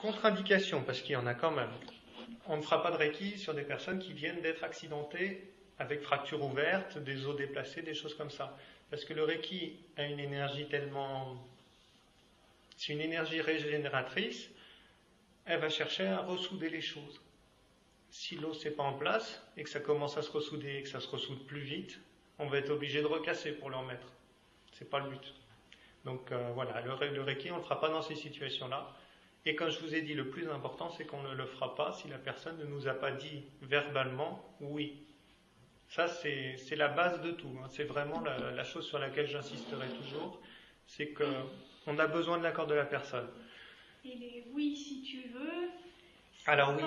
Contre-indication, parce qu'il y en a quand même. On ne fera pas de Reiki sur des personnes qui viennent d'être accidentées avec fracture ouverte, des os déplacés, des choses comme ça. Parce que le Reiki a une énergie tellement... C'est une énergie régénératrice, elle va chercher à ressouder les choses. Si l'os n'est pas en place, et que ça commence à se ressouder, et que ça se ressoude plus vite, on va être obligé de recasser pour le remettre. C'est pas le but. Donc voilà, le Reiki, on ne le fera pas dans ces situations-là. Et comme je vous ai dit, le plus important, c'est qu'on ne le fera pas si la personne ne nous a pas dit verbalement oui. Ça, c'est la base de tout. C'est vraiment la chose sur laquelle j'insisterai toujours. C'est qu'on a besoin de l'accord de la personne. Et les oui, si tu veux. Alors oui,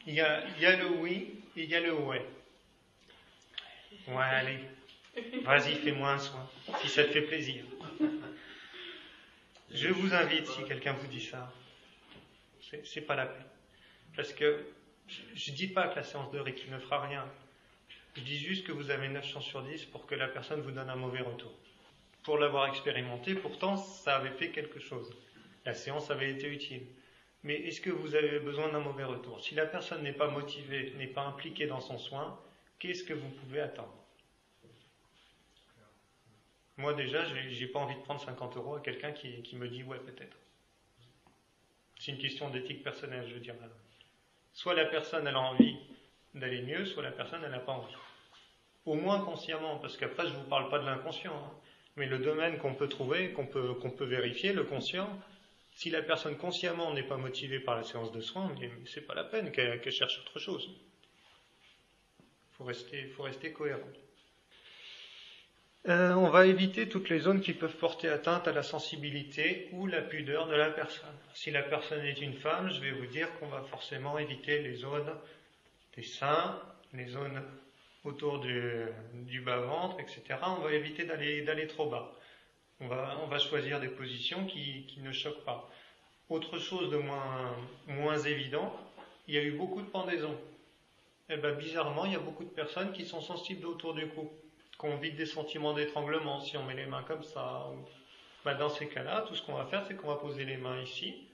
il y a le oui et il y a le ouais. Ouais, allez. Vas-y, fais-moi un soin, si ça te fait plaisir. Je vous invite, si quelqu'un vous dit ça, c'est pas la peine. Parce que je dis pas que la séance de Reiki ne fera rien. Je dis juste que vous avez 9 chances sur 10 pour que la personne vous donne un mauvais retour. Pour l'avoir expérimenté, pourtant, ça avait fait quelque chose. La séance avait été utile. Mais est-ce que vous avez besoin d'un mauvais retour? Si la personne n'est pas motivée, n'est pas impliquée dans son soin, qu'est-ce que vous pouvez attendre? Moi déjà, j'ai pas envie de prendre 50 € à quelqu'un qui me dit ouais peut-être. C'est une question d'éthique personnelle, je veux dire. Soit la personne elle a envie d'aller mieux, soit la personne elle n'a pas envie. Au moins consciemment, parce qu'après je vous parle pas de l'inconscient, mais le domaine qu'on peut trouver, qu'on peut vérifier, le conscient, si la personne consciemment n'est pas motivée par la séance de soins, c'est pas la peine qu'elle cherche autre chose. Faut rester cohérent. On va éviter toutes les zones qui peuvent porter atteinte à la sensibilité ou la pudeur de la personne. Si la personne est une femme, je vais vous dire qu'on va forcément éviter les zones des seins, les zones autour du bas-ventre, etc. On va éviter d'aller trop bas. On va choisir des positions qui ne choquent pas. Autre chose de moins évident, il y a eu beaucoup de pendaisons. Et bizarrement, il y a beaucoup de personnes qui sont sensibles autour du cou, qu'on vit des sentiments d'étranglement si on met les mains comme ça. Dans ces cas-là, tout ce qu'on va faire, c'est qu'on va poser les mains ici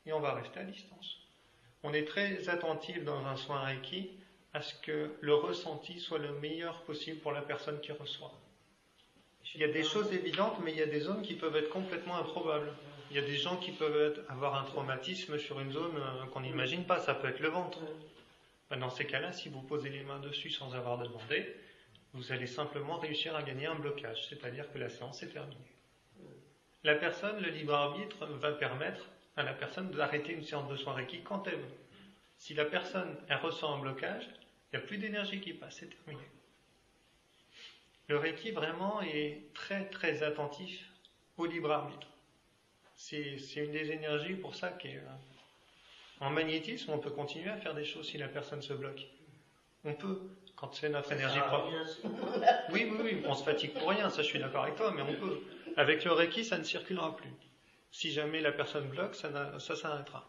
et on va rester à distance. On est très attentif dans un soin Reiki à ce que le ressenti soit le meilleur possible pour la personne qui reçoit. Il y a des choses évidentes, mais il y a des zones qui peuvent être complètement improbables. Il y a des gens qui peuvent avoir un traumatisme sur une zone qu'on n'imagine pas, ça peut être le ventre. Dans ces cas-là, si vous posez les mains dessus sans avoir demandé, vous allez simplement réussir à gagner un blocage, c'est-à-dire que la séance est terminée. La personne, le libre arbitre, va permettre à la personne d'arrêter une séance de soins Reiki quand elle veut. Si la personne elle ressent un blocage, il n'y a plus d'énergie qui passe, c'est terminé. Le Reiki vraiment est très très attentif au libre arbitre. C'est une des énergies pour ça en magnétisme, on peut continuer à faire des choses si la personne se bloque. On peut, quand c'est notre énergie propre. Oui, on se fatigue pour rien, ça je suis d'accord avec toi, mais on peut. Avec le Reiki, ça ne circulera plus. Si jamais la personne bloque, ça s'arrêtera.